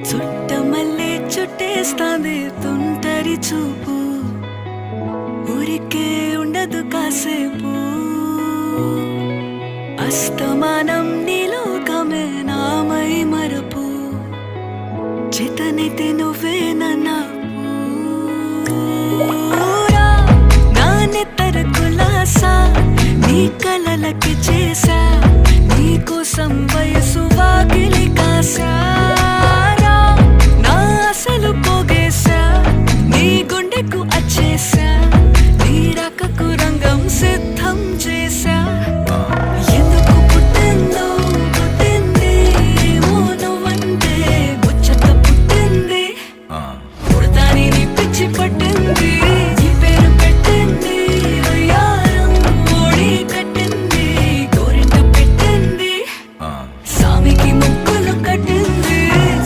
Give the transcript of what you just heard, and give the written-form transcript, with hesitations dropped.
చుట్టమల్లే చుట్టేస్తాంది తుంటరి చూపు, ఊరికే ఉండదు కాసేపు. అస్తమానం నీలోకమే నామై మరపు, చేతనైతే నువ్వే నాన్నెత్తర కులాసా నీ కలలకి చేసా, నీ కోసం వయసు వాకిలి కాసా.